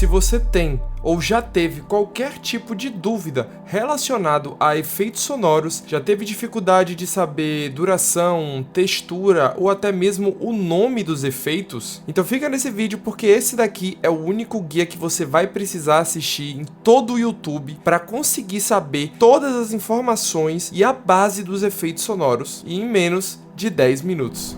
Se você tem ou já teve qualquer tipo de dúvida relacionado a efeitos sonoros, já teve dificuldade de saber duração, textura ou até mesmo o nome dos efeitos, então fica nesse vídeo porque esse daqui é o único guia que você vai precisar assistir em todo o YouTube para conseguir saber todas as informações e a base dos efeitos sonoros e em menos de 10 minutos.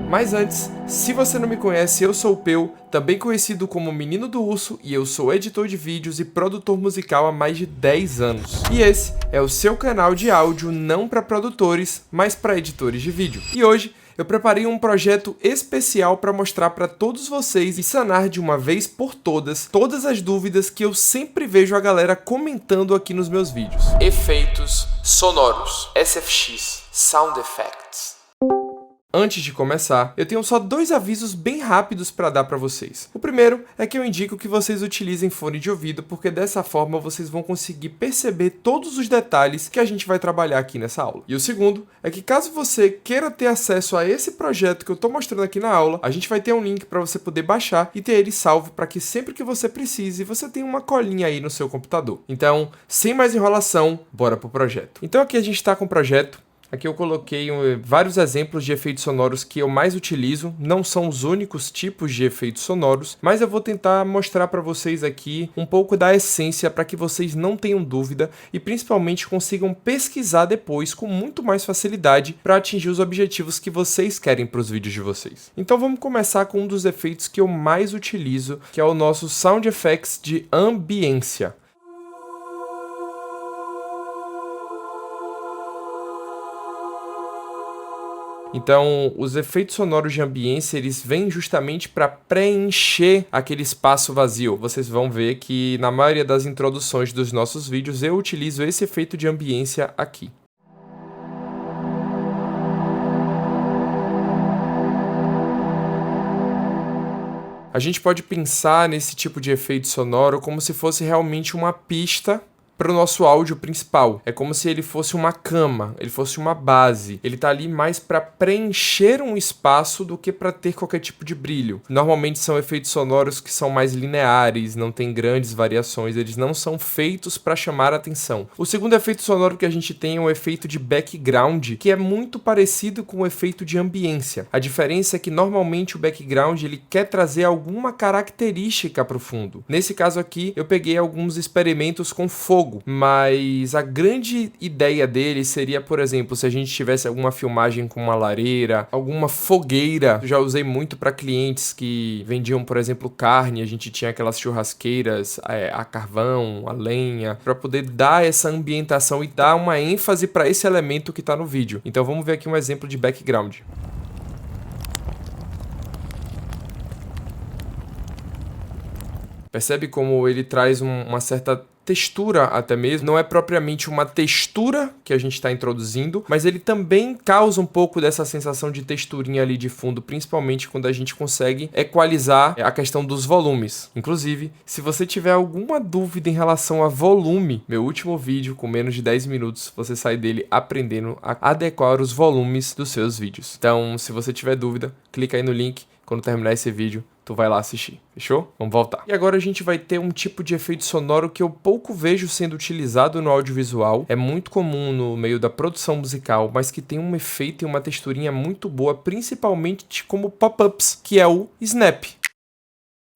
Mas antes, se você não me conhece, eu sou o Peu, também conhecido como Menino do Urso, e eu sou editor de vídeos e produtor musical há mais de 10 anos. E esse é o seu canal de áudio não para produtores, mas para editores de vídeo. E hoje eu preparei um projeto especial para mostrar para todos vocês e sanar de uma vez por todas as dúvidas que eu sempre vejo a galera comentando aqui nos meus vídeos. Efeitos sonoros, SFX, Sound Effects. Antes de começar, eu tenho só 2 avisos bem rápidos para dar para vocês. O primeiro é que eu indico que vocês utilizem fone de ouvido, porque dessa forma vocês vão conseguir perceber todos os detalhes que a gente vai trabalhar aqui nessa aula. E o segundo é que caso você queira ter acesso a esse projeto que eu estou mostrando aqui na aula, a gente vai ter um link para você poder baixar e ter ele salvo para que sempre que você precise, você tenha uma colinha aí no seu computador. Então, sem mais enrolação, bora pro projeto. Então aqui a gente está com o projeto. Aqui eu coloquei vários exemplos de efeitos sonoros que eu mais utilizo, não são os únicos tipos de efeitos sonoros, mas eu vou tentar mostrar para vocês aqui um pouco da essência para que vocês não tenham dúvida e principalmente consigam pesquisar depois com muito mais facilidade para atingir os objetivos que vocês querem para os vídeos de vocês. Então vamos começar com um dos efeitos que eu mais utilizo, que é o nosso Sound Effects de ambiência. Então, os efeitos sonoros de ambiência, eles vêm justamente para preencher aquele espaço vazio. Vocês vão ver que na maioria das introduções dos nossos vídeos eu utilizo esse efeito de ambiência aqui. A gente pode pensar nesse tipo de efeito sonoro como se fosse realmente uma pista para o nosso áudio principal. É como se ele fosse uma cama, ele fosse uma base. Ele tá ali mais para preencher um espaço do que para ter qualquer tipo de brilho. Normalmente são efeitos sonoros que são mais lineares, não tem grandes variações, eles não são feitos para chamar a atenção. O segundo efeito sonoro que a gente tem é o efeito de background, que é muito parecido com o efeito de ambiência. A diferença é que normalmente o background ele quer trazer alguma característica para o fundo. Nesse caso aqui, eu peguei alguns experimentos com fogo, mas a grande ideia dele seria, por exemplo, se a gente tivesse alguma filmagem com uma lareira, alguma fogueira. Eu já usei muito para clientes que vendiam, por exemplo, carne, a gente tinha aquelas churrasqueiras a carvão, a lenha, para poder dar essa ambientação e dar uma ênfase para esse elemento que está no vídeo. Então vamos ver aqui um exemplo de background. Percebe como ele traz uma certa textura até mesmo, não é propriamente uma textura que a gente está introduzindo, mas ele também causa um pouco dessa sensação de texturinha ali de fundo, principalmente quando a gente consegue equalizar a questão dos volumes. Inclusive, se você tiver alguma dúvida em relação a volume, meu último vídeo com menos de 10 minutos, você sai dele aprendendo a adequar os volumes dos seus vídeos. Então, se você tiver dúvida, clica aí no link, quando terminar esse vídeo, tu vai lá assistir, fechou? Vamos voltar. E agora a gente vai ter um tipo de efeito sonoro que eu pouco vejo sendo utilizado no audiovisual. É muito comum no meio da produção musical, mas que tem um efeito e uma texturinha muito boa, principalmente como pop-ups, que é o snap.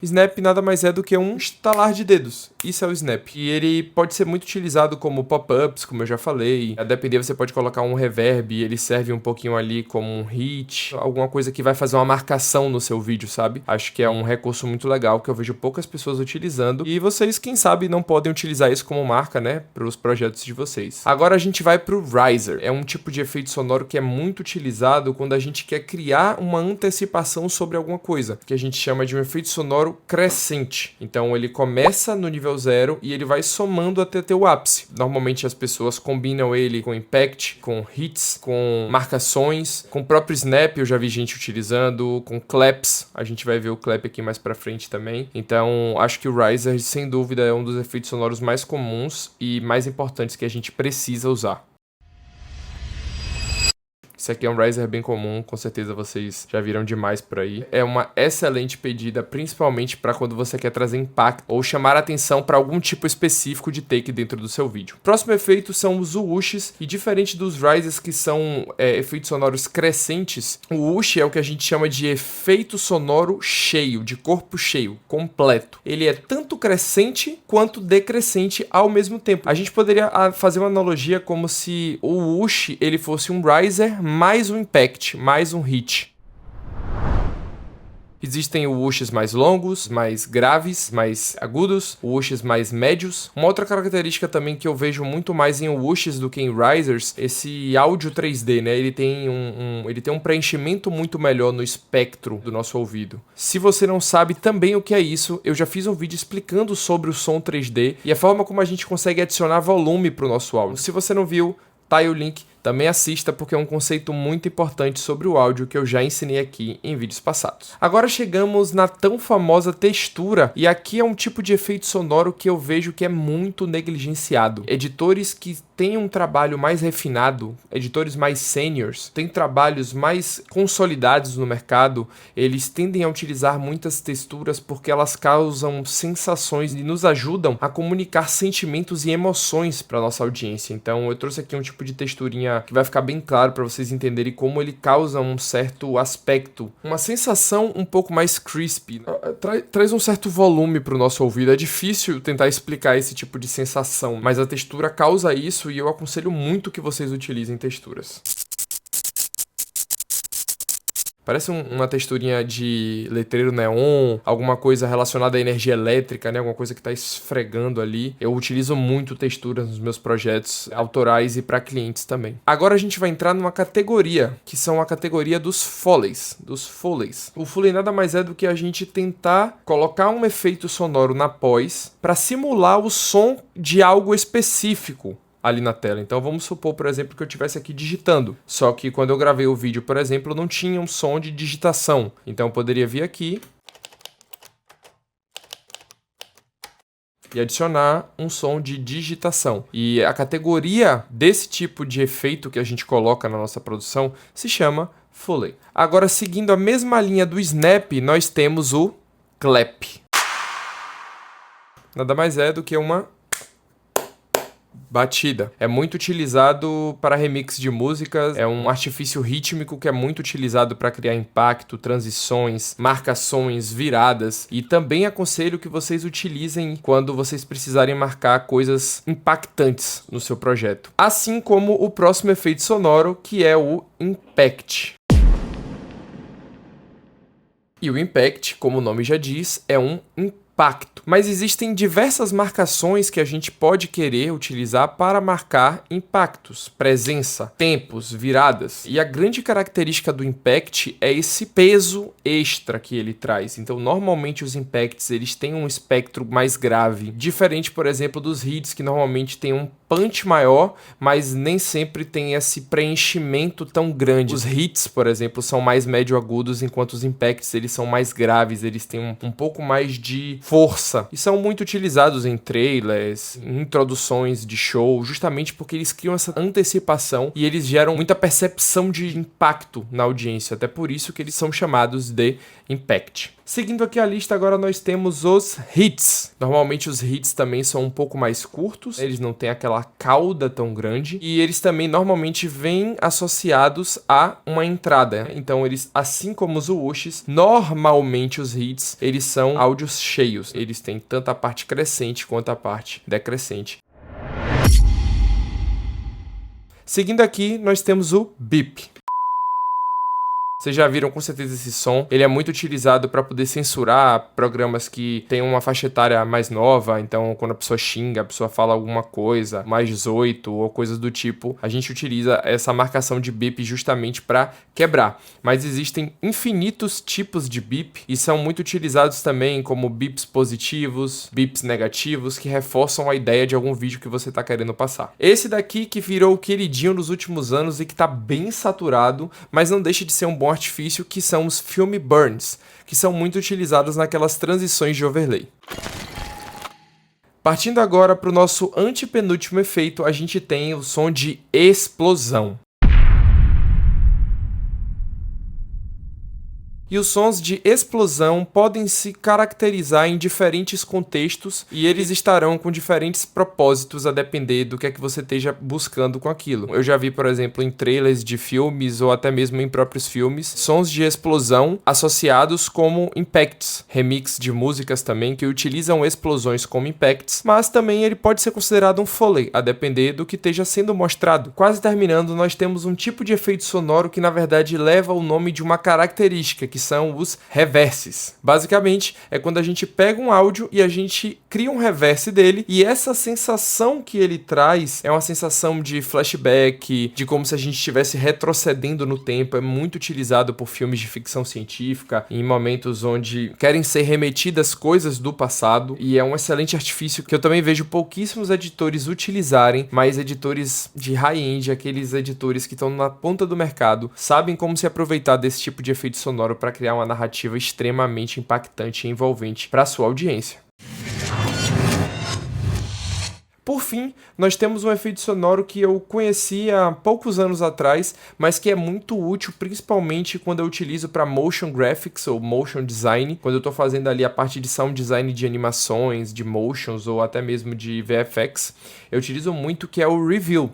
Snap nada mais é do que um estalar de dedos. Isso é o Snap. E ele pode ser muito utilizado como pop-ups, como eu já falei. A depender, você pode colocar um reverb e ele serve um pouquinho ali como um hit. Alguma coisa que vai fazer uma marcação no seu vídeo, sabe? Acho que é um recurso muito legal que eu vejo poucas pessoas utilizando. E vocês, quem sabe, não podem utilizar isso como marca, né? Para os projetos de vocês. Agora a gente vai pro riser. É um tipo de efeito sonoro que é muito utilizado quando a gente quer criar uma antecipação sobre alguma coisa. Que a gente chama de um efeito sonoro crescente. Então ele começa no nível 0 e ele vai somando até ter o ápice. Normalmente as pessoas combinam ele com impact, com hits, com marcações, com o próprio snap, eu já vi gente utilizando, com claps, a gente vai ver o clap aqui mais pra frente também. Então acho que o riser sem dúvida é um dos efeitos sonoros mais comuns e mais importantes que a gente precisa usar. Esse aqui é um riser bem comum, com certeza vocês já viram demais por aí. É uma excelente pedida, principalmente para quando você quer trazer impacto ou chamar a atenção para algum tipo específico de take dentro do seu vídeo. Próximo efeito são os whooshes, e diferente dos risers que são efeitos sonoros crescentes, o whoosh é o que a gente chama de efeito sonoro cheio, de corpo cheio, completo. Ele é tanto crescente quanto decrescente ao mesmo tempo. A gente poderia fazer uma analogia como se o whoosh ele fosse um riser mais um impact, mais um hit. Existem whooshes mais longos, mais graves, mais agudos, whooshes mais médios. Uma outra característica também que eu vejo muito mais em whooshes do que em risers, esse áudio 3D, né? Ele tem um preenchimento muito melhor no espectro do nosso ouvido. Se você não sabe também o que é isso, eu já fiz um vídeo explicando sobre o som 3D e a forma como a gente consegue adicionar volume para o nosso áudio. Se você não viu, tá aí o link. Também assista porque é um conceito muito importante sobre o áudio que eu já ensinei aqui em vídeos passados. Agora chegamos na tão famosa textura, e aqui é um tipo de efeito sonoro que eu vejo que é muito negligenciado. Editores que têm um trabalho mais refinado, editores mais seniors, têm trabalhos mais consolidados no mercado, eles tendem a utilizar muitas texturas porque elas causam sensações e nos ajudam a comunicar sentimentos e emoções para nossa audiência. Então eu trouxe aqui um tipo de texturinha que vai ficar bem claro para vocês entenderem como ele causa um certo aspecto, uma sensação um pouco mais crispy. Traz um certo volume para o nosso ouvido. É difícil tentar explicar esse tipo de sensação, mas a textura causa isso e eu aconselho muito que vocês utilizem texturas. Parece uma texturinha de letreiro neon, alguma coisa relacionada à energia elétrica, né? Alguma coisa que está esfregando ali. Eu utilizo muito texturas nos meus projetos autorais e para clientes também. Agora a gente vai entrar numa categoria, que são a categoria dos Foleys. O Foley nada mais é do que a gente tentar colocar um efeito sonoro na pós para simular o som de algo específico ali na tela. Então vamos supor, por exemplo, que eu estivesse aqui digitando. Só que quando eu gravei o vídeo, por exemplo, não tinha um som de digitação. Então eu poderia vir aqui e adicionar um som de digitação. E a categoria desse tipo de efeito que a gente coloca na nossa produção se chama Foley. Agora, seguindo a mesma linha do Snap, nós temos o Clap. Nada mais é do que uma batida. É muito utilizado para remix de músicas, é um artifício rítmico que é muito utilizado para criar impacto, transições, marcações, viradas, e também aconselho que vocês utilizem quando vocês precisarem marcar coisas impactantes no seu projeto. Assim como o próximo efeito sonoro, que é o Impact. E o Impact, como o nome já diz, é um impacto. Mas existem diversas marcações que a gente pode querer utilizar para marcar impactos, presença, tempos, viradas. E a grande característica do Impact é esse peso extra que ele traz. Então, normalmente os Impacts eles têm um espectro mais grave, diferente, por exemplo, dos hits que normalmente tem um punch maior, mas nem sempre tem esse preenchimento tão grande. Os hits, por exemplo, são mais médio agudos, enquanto os impacts eles são mais graves, eles têm um pouco mais de força e são muito utilizados em trailers, em introduções de show, justamente porque eles criam essa antecipação e eles geram muita percepção de impacto na audiência, até por isso que eles são chamados de impact. Seguindo aqui a lista, agora nós temos os hits. Normalmente os hits também são um pouco mais curtos, eles não têm aquela cauda tão grande e eles também normalmente vêm associados a uma entrada. Então eles, assim como os whooshes, normalmente os hits, eles são áudios cheios. Eles têm tanto a parte crescente quanto a parte decrescente. Seguindo aqui, nós temos o beep. Vocês já viram com certeza esse som. Ele é muito utilizado para poder censurar programas que têm uma faixa etária mais nova. Então, quando a pessoa xinga, a pessoa fala alguma coisa, mais 18 ou coisas do tipo, a gente utiliza essa marcação de beep justamente para quebrar. Mas existem infinitos tipos de beep e são muito utilizados também como beeps positivos, beeps negativos, que reforçam a ideia de algum vídeo que você está querendo passar. Esse daqui que virou o queridinho nos últimos anos e que está bem saturado, mas não deixa de ser um bom artifício, que são os film burns, que são muito utilizados naquelas transições de overlay. Partindo agora para o nosso antepenúltimo efeito, a gente tem o som de explosão. E os sons de explosão podem se caracterizar em diferentes contextos e eles estarão com diferentes propósitos a depender do que é que você esteja buscando com aquilo. Eu já vi, por exemplo, em trailers de filmes ou até mesmo em próprios filmes, sons de explosão associados como impacts, remix de músicas também que utilizam explosões como impacts, mas também ele pode ser considerado um foley, a depender do que esteja sendo mostrado. Quase terminando, nós temos um tipo de efeito sonoro que na verdade leva o nome de uma característica, que são os reverses. Basicamente, é quando a gente pega um áudio e a gente cria um reverse dele, e essa sensação que ele traz é uma sensação de flashback, de como se a gente estivesse retrocedendo no tempo. É muito utilizado por filmes de ficção científica, em momentos onde querem ser remetidas coisas do passado, e é um excelente artifício que eu também vejo pouquíssimos editores utilizarem, mas editores de high-end, aqueles editores que estão na ponta do mercado, sabem como se aproveitar desse tipo de efeito sonoro para criar uma narrativa extremamente impactante e envolvente para a sua audiência. Por fim, nós temos um efeito sonoro que eu conheci há poucos anos atrás, mas que é muito útil, principalmente quando eu utilizo para motion graphics ou motion design, quando eu estou fazendo ali a parte de sound design de animações, de motions ou até mesmo de VFX. Eu utilizo muito, que é o reveal.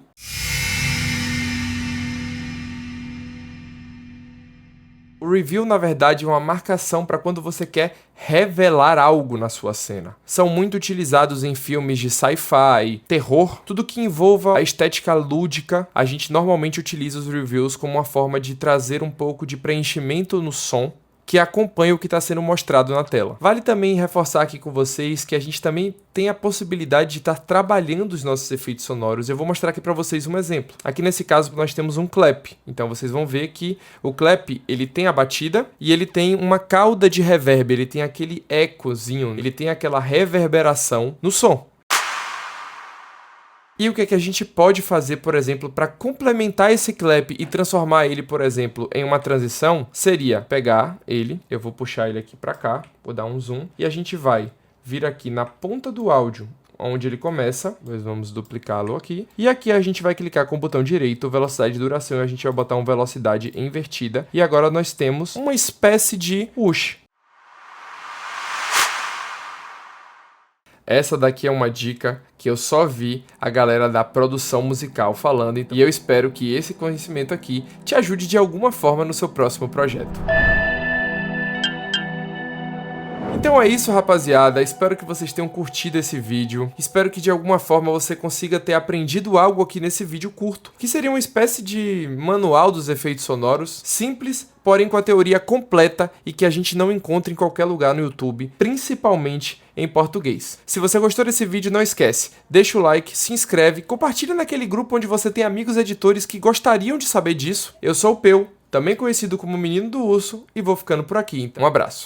O reveal, na verdade, é uma marcação para quando você quer revelar algo na sua cena. São muito utilizados em filmes de sci-fi, terror, tudo que envolva a estética lúdica. A gente normalmente utiliza os reveals como uma forma de trazer um pouco de preenchimento no som que acompanha o que está sendo mostrado na tela. Vale também reforçar aqui com vocês que a gente também tem a possibilidade de estar trabalhando os nossos efeitos sonoros. Eu vou mostrar aqui para vocês um exemplo. Aqui nesse caso nós temos um clap. Então vocês vão ver que o clap, ele tem a batida e ele tem uma cauda de reverb, ele tem aquele ecozinho, ele tem aquela reverberação no som. E o que é que a gente pode fazer, por exemplo, para complementar esse clap e transformar ele, por exemplo, em uma transição? Seria pegar ele, eu vou puxar ele aqui para cá, vou dar um zoom, e a gente vai vir aqui na ponta do áudio, onde ele começa, nós vamos duplicá-lo aqui, e aqui a gente vai clicar com o botão direito, velocidade e duração, e a gente vai botar uma velocidade invertida, e agora nós temos uma espécie de whoosh. Essa daqui é uma dica que eu só vi a galera da produção musical falando, e eu espero que esse conhecimento aqui te ajude de alguma forma no seu próximo projeto. Então é isso, rapaziada, espero que vocês tenham curtido esse vídeo, espero que de alguma forma você consiga ter aprendido algo aqui nesse vídeo curto, que seria uma espécie de manual dos efeitos sonoros, simples, porém com a teoria completa e que a gente não encontra em qualquer lugar no YouTube, principalmente em português. Se você gostou desse vídeo, não esquece, deixa o like, se inscreve, compartilha naquele grupo onde você tem amigos editores que gostariam de saber disso. Eu sou o Peu, também conhecido como Menino do Urso, e vou ficando por aqui, então um abraço.